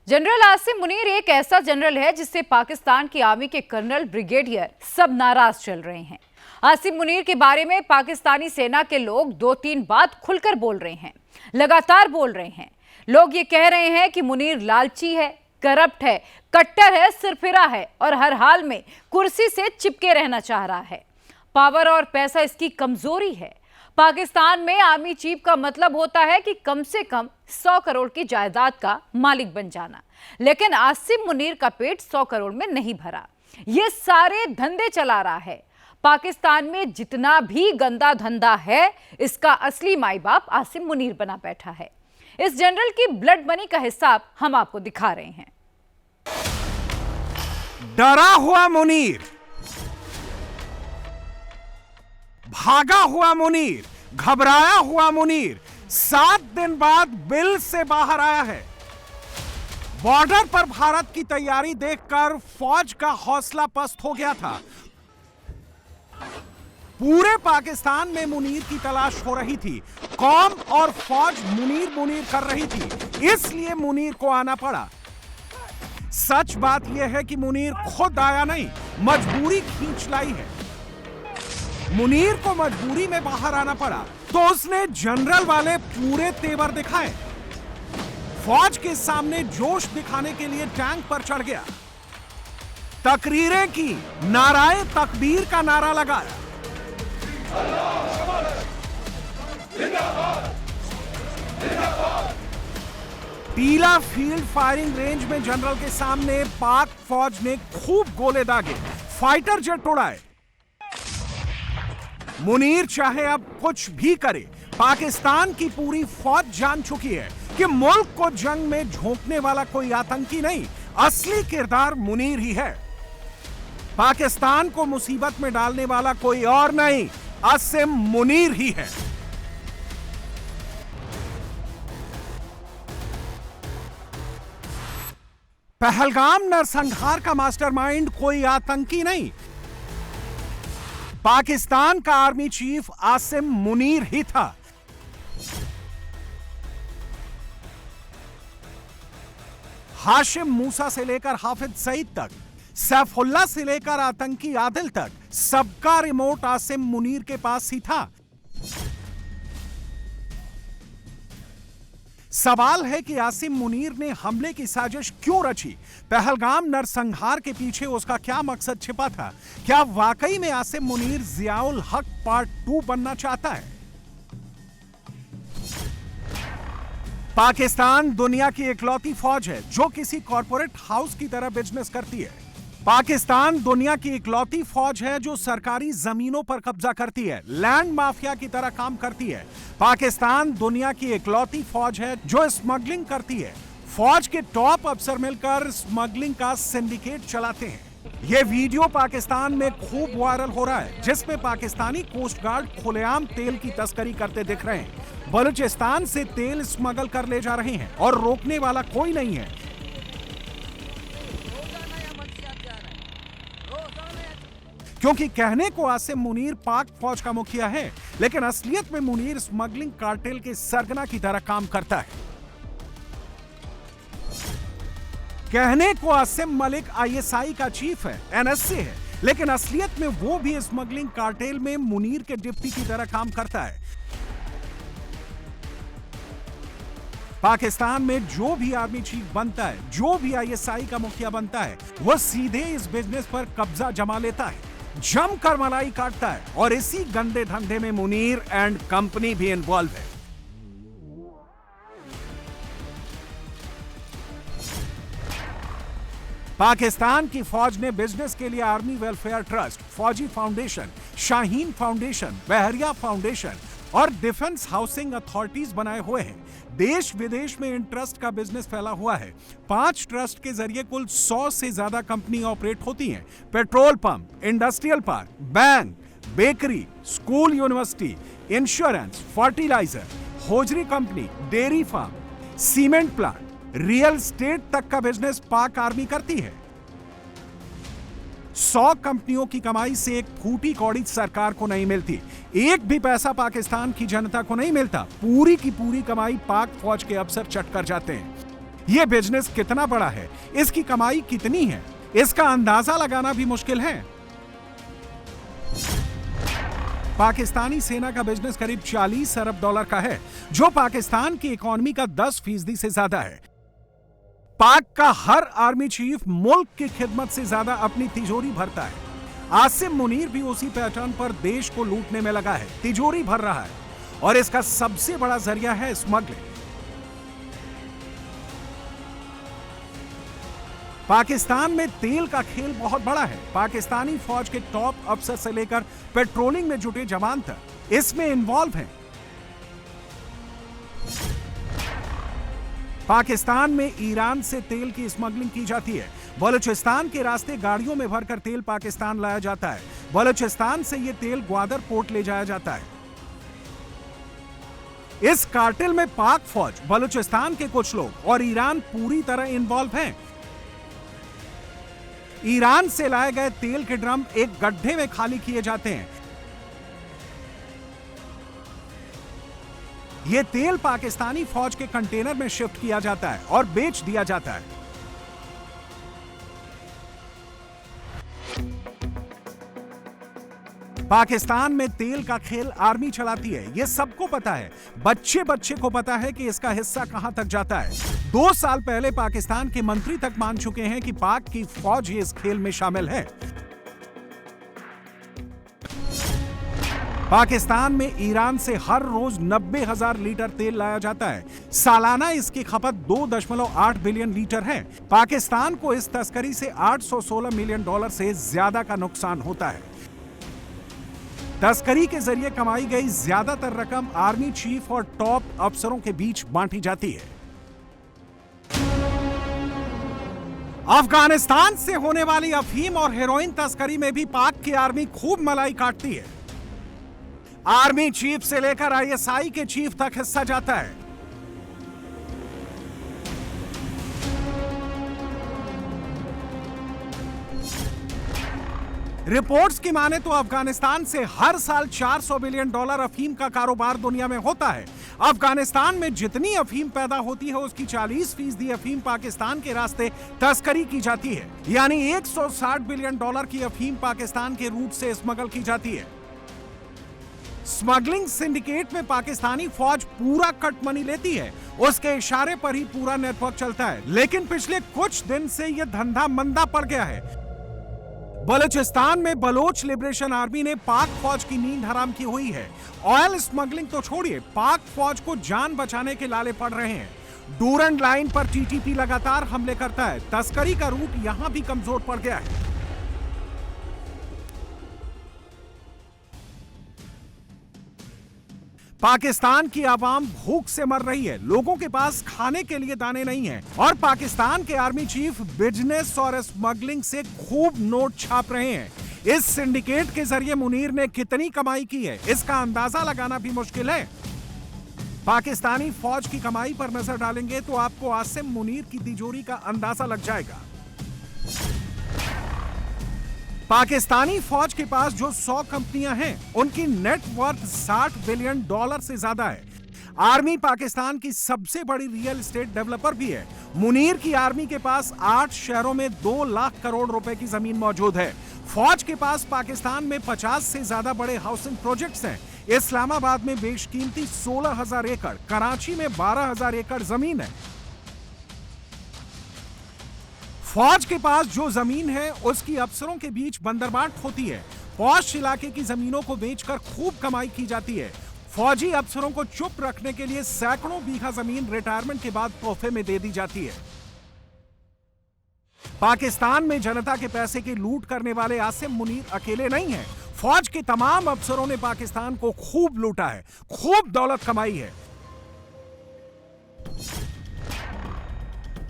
General Asim Munir एक ऐसा general है जिससे पाकिस्तान की आर्मी के कर्नल, ब्रिगेडियर सब नाराज चल रहे हैं। आसिम मुनीर के बारे में पाकिस्तानी सेना के लोग 2-3 बात खुलकर बोल रहे हैं, लगातार बोल रहे हैं। लोग ये कह रहे हैं कि मुनीर लालची है, करप्ट है, कट्टर है, सिरफिरा है और हर हाल में कुर्सी से चिपके रहना चाह रहा है। पावर और पैसा इसकी कमजोरी है। पाकिस्तान में आर्मी चीफ का मतलब होता है कि कम से कम 100 करोड़ की जायदाद का मालिक बन जाना, लेकिन आसिम मुनीर का पेट 100 करोड़ में नहीं भरा। ये सारे धंधे चला रहा है। पाकिस्तान में जितना भी गंदा धंधा है, इसका असली माई बाप आसिम मुनीर बना बैठा है। इस जनरल की ब्लड मनी का हिसाब हम आपको दिखा रहे हैं। डरा हुआ मुनीर, भागा हुआ मुनीर, घबराया हुआ मुनीर 7 दिन बाद बिल से बाहर आया है। बॉर्डर पर भारत की तैयारी देखकर फौज का हौसला पस्त हो गया था। पूरे पाकिस्तान में मुनीर की तलाश हो रही थी। कौम और फौज मुनीर मुनीर कर रही थी, इसलिए मुनीर को आना पड़ा। सच बात यह है कि मुनीर खुद आया नहीं, मजबूरी खींच लाई है। मुनीर को मजबूरी में बाहर आना पड़ा तो उसने जनरल वाले पूरे तेवर दिखाए। फौज के सामने जोश दिखाने के लिए टैंक पर चढ़ गया, तकरीरें की, नाराए तकबीर का नारा लगाया। टीला फील्ड फायरिंग रेंज में जनरल के सामने पाक फौज ने खूब गोले दागे, फाइटर जेट उड़ाए। मुनीर चाहे अब कुछ भी करे, पाकिस्तान की पूरी फौज जान चुकी है कि मुल्क को जंग में झोंकने वाला कोई आतंकी नहीं, असली किरदार मुनीर ही है। पाकिस्तान को मुसीबत में डालने वाला कोई और नहीं, आसिम मुनीर ही है। पहलगाम नरसंहार का मास्टरमाइंड कोई आतंकी नहीं, पाकिस्तान का आर्मी चीफ आसिम मुनीर ही था। हाशिम मूसा से लेकर हाफिज सईद तक, सैफुल्लाह से लेकर आतंकी आदिल तक, सबका रिमोट आसिम मुनीर के पास ही था। सवाल है कि आसिम मुनीर ने हमले की साजिश क्यों रची? पहलगाम नरसंहार के पीछे उसका क्या मकसद छिपा था? क्या वाकई में आसिम मुनीर जियाउल हक पार्ट 2 बनना चाहता है? पाकिस्तान दुनिया की इकलौती फौज है जो किसी कॉरपोरेट हाउस की तरह बिजनेस करती है। पाकिस्तान दुनिया की इकलौती फौज है जो सरकारी जमीनों पर कब्जा करती है, लैंड माफिया की तरह काम करती है। पाकिस्तान दुनिया की इकलौती फौज है जो स्मगलिंग करती है। फौज के टॉप अफसर मिलकर स्मगलिंग का सिंडिकेट चलाते हैं। यह वीडियो पाकिस्तान में खूब वायरल हो रहा है, जिसमें पाकिस्तानी कोस्ट गार्ड खुलेआम तेल की तस्करी करते दिख रहे हैं। बलूचिस्तान से तेल स्मगल कर ले जा रहे हैं और रोकने वाला कोई नहीं है। क्योंकि कहने को आसिम मुनीर पाक फौज का मुखिया है, लेकिन असलियत में मुनीर स्मगलिंग कार्टेल के सरगना की तरह काम करता है। कहने को आसिम मलिक आईएसआई का चीफ है, एनएसए है, लेकिन असलियत में वो भी स्मगलिंग कार्टेल में मुनीर के डिप्टी की तरह काम करता है। पाकिस्तान में जो भी आर्मी चीफ बनता है, जो भी आईएसआई का मुखिया बनता है, वो सीधे इस बिजनेस पर कब्जा जमा लेता है, जमकर मलाई काटता है। और इसी गंदे धंधे में मुनीर एंड कंपनी भी इन्वॉल्व है। पाकिस्तान की फौज ने बिजनेस के लिए आर्मी वेलफेयर ट्रस्ट, फौजी फाउंडेशन, शाहीन फाउंडेशन, बहरिया फाउंडेशन और डिफेंस हाउसिंग अथॉरिटीज बनाए हुए हैं। देश विदेश में इन ट्रस्ट का बिजनेस फैला हुआ है। 5 ट्रस्ट के जरिए कुल 100 से ज्यादा कंपनी ऑपरेट होती हैं। Petrol pump, industrial park, bank, bakery, school, university, insurance, fertiliser, hosiery company, dairy farm, cement plant, real estate तक का बिजनेस पाक आर्मी करती है। 100 कंपनियों की कमाई से एक फूटी कौड़ी सरकार को नहीं मिलती, एक भी पैसा पाकिस्तान की जनता को नहीं मिलता। पूरी की पूरी कमाई पाक फौज के अफसर चट कर जाते हैं। ये बिजनेस कितना बड़ा है, इसकी कमाई कितनी है, इसका अंदाजा लगाना भी मुश्किल है। पाकिस्तानी सेना का बिजनेस करीब 40 अरब डॉलर का है, जो पाकिस्तान की इकोनॉमी का 10% से ज्यादा है। पाक का हर आर्मी चीफ मुल्क की खिदमत से ज्यादा अपनी तिजोरी भरता है। आसिम मुनीर भी उसी पैटर्न पर देश को लूटने में लगा है, तिजोरी भर रहा है, और इसका सबसे बड़ा जरिया है स्मगलिंग। पाकिस्तान में तेल का खेल बहुत बड़ा है। पाकिस्तानी फौज के टॉप अफसर से लेकर पेट्रोलिंग में जुटे जवान तक इसमें इन्वॉल्व हैं। पाकिस्तान में ईरान से तेल की स्मगलिंग की जाती है। बलूचिस्तान के रास्ते गाड़ियों में भरकर तेल पाकिस्तान लाया जाता है। बलूचिस्तान से यह तेल ग्वादर पोर्ट ले जाया जाता है। इस कार्टेल में पाक फौज, बलूचिस्तान के कुछ लोग और ईरान पूरी तरह इन्वॉल्व हैं। ईरान से लाए गए तेल के ड्रम एक गड्ढे में खाली किए जाते हैं। यह तेल पाकिस्तानी फौज के कंटेनर में शिफ्ट किया जाता है और बेच दिया जाता है। पाकिस्तान में तेल का खेल आर्मी चलाती है, यह सबको पता है। बच्चे बच्चे को पता है कि इसका हिस्सा कहां तक जाता है। 2 साल पहले पाकिस्तान के मंत्री तक मान चुके हैं कि पाक की फौज इस खेल में शामिल है। पाकिस्तान में ईरान से हर रोज 90,000 लीटर तेल लाया जाता है। सालाना इसकी खपत 2.8 बिलियन लीटर है। पाकिस्तान को इस तस्करी से $816 मिलियन से ज्यादा का नुकसान होता है। तस्करी के जरिए कमाई गई ज्यादातर रकम आर्मी चीफ और टॉप अफसरों के बीच बांटी जाती है। अफगानिस्तान से होने वाली अफीम और हेरोइन तस्करी में भी पाक की आर्मी खूब मलाई काटती है। आर्मी चीफ से लेकर ISI के चीफ तक हिस्सा जाता है। रिपोर्ट्स की माने तो अफगानिस्तान से हर साल $400 बिलियन अफीम का कारोबार दुनिया में होता है। अफगानिस्तान में जितनी अफीम पैदा होती है उसकी 40% अफीम पाकिस्तान के रास्ते तस्करी की जाती है, यानी $160 बिलियन की अफीम पाकिस्तान के रूट से स्मगल की जाती है। स्मगलिंग सिंडिकेट में पाकिस्तानी फौज पूरा कट मनी लेती है, उसके इशारे पर ही पूरा नेटवर्क चलता है। लेकिन पिछले कुछ दिन से यह धंधा मंदा पड़ गया है। बलूचिस्तान में बलोच लिबरेशन आर्मी ने पाक फौज की नींद हराम की हुई है। ऑयल स्मगलिंग तो छोड़िए, पाक फौज को जान बचाने के लाले पड़ रहे हैं। डूरंड लाइन पर TTP लगातार हमले करता है। तस्करी का रूट यहां भी कमजोर पड़ गया है। पाकिस्तान की आवाम भूख से मर रही है, लोगों के पास खाने के लिए दाने नहीं है, और पाकिस्तान के आर्मी चीफ बिजनेस और स्मगलिंग से खूब नोट छाप रहे हैं। इस सिंडिकेट के जरिए मुनीर ने कितनी कमाई की है, इसका अंदाजा लगाना भी मुश्किल है। पाकिस्तानी फौज की कमाई पर नजर डालेंगे तो आपको आसिम मुनीर की तिजोरी का अंदाजा लग जाएगा। पाकिस्तानी फौज के पास जो 100 कंपनियां हैं, उनकी नेट वर्थ $60 बिलियन से ज्यादा है। आर्मी पाकिस्तान की सबसे बड़ी रियल एस्टेट डेवलपर भी है। मुनीर की आर्मी के पास 8 शहरों में 2 लाख करोड़ रुपए की जमीन मौजूद है। फौज के पास पाकिस्तान में 50 से ज्यादा बड़े हाउसिंग प्रोजेक्ट्स हैं। इस्लामाबाद में बेशकीमती 16,000 एकड़, कराची में 12,000 एकड़ जमीन है। फौज के पास जो जमीन है उसकी अफसरों के बीच बंदरबांट होती है। पौष इलाके की जमीनों को बेचकर खूब कमाई की जाती है। फौजी अफसरों को चुप रखने के लिए सैकड़ों बीघा जमीन रिटायरमेंट के बाद तोहफे में दे दी जाती है। पाकिस्तान में जनता के पैसे की लूट करने वाले आसिम मुनीर अकेले नहीं हैं। फौज के तमाम अफसरों ने पाकिस्तान को खूब लूटा है, खूब दौलत कमाई है।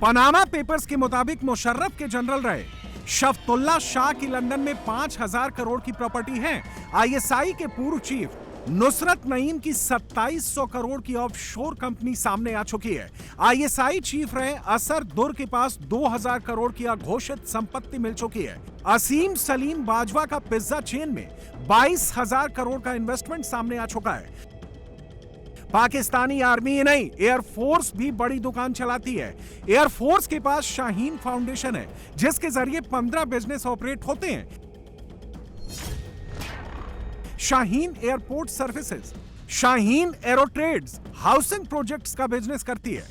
पनामा पेपर्स के मुताबिक मुशर्रफ के जनरल रहे शफ्तुल्ला शाह की लंदन में 5,000 करोड़ की प्रॉपर्टी है। ISI के पूर्व चीफ नुसरत नईम की 2700 करोड़ की ऑफशोर कंपनी सामने आ चुकी है। ISI चीफ रहे असर दुर के पास 2000 करोड़ की अघोषित संपत्ति मिल चुकी है। असीम सलीम बाजवा का पिज्जा चेन में 22,000 करोड़ का इन्वेस्टमेंट सामने आ चुका है। पाकिस्तानी आर्मी ही नहीं, एयरफोर्स भी बड़ी दुकान चलाती है। एयरफोर्स के पास शाहीन फाउंडेशन है, जिसके जरिए 15 बिजनेस ऑपरेट होते हैं। Shaheen airport services, Shaheen aero trades housing projects का बिजनेस करती है।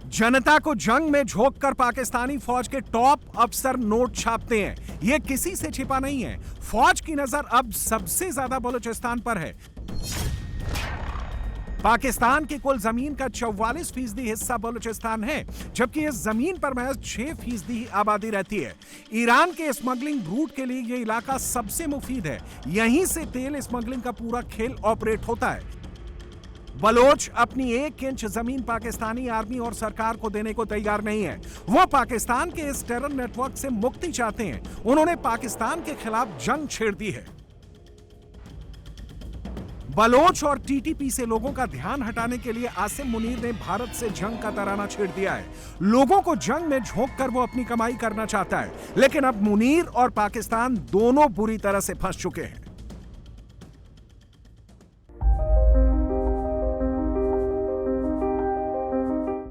जनता को जंग में झोंककर पाकिस्तानी फौज के टॉप अफसर नोट छापते हैं। यह किसी से छिपा नहीं है। फौज की नजर अब सबसे ज्यादा बलूचिस्तान पर है। पाकिस्तान की कुल जमीन का 44% हिस्सा बलूचिस्तान है, जबकि इस जमीन पर महज 6% ही आबादी रहती है। ईरान के स्मगलिंग रूट के लिए यह इलाका सबसे मुफीद है। यहीं से तेल स्मगलिंग का पूरा खेल ऑपरेट होता है। बलोच अपनी 1 इंच जमीन पाकिस्तानी आर्मी और सरकार को देने को तैयार नहीं है। वो पाकिस्तान के इस टेरर नेटवर्क से मुक्ति चाहते हैं। उन्होंने पाकिस्तान के खिलाफ जंग छेड़ दी है। बलोच और टीटीपी से लोगों का ध्यान हटाने के लिए आसिम मुनीर ने भारत से जंग का तराना छेड़ दिया है। लोगों को जंग में झोंककर वो अपनी कमाई करना चाहता है, लेकिन अब मुनीर और पाकिस्तान दोनों बुरी तरह से फंस चुके हैं।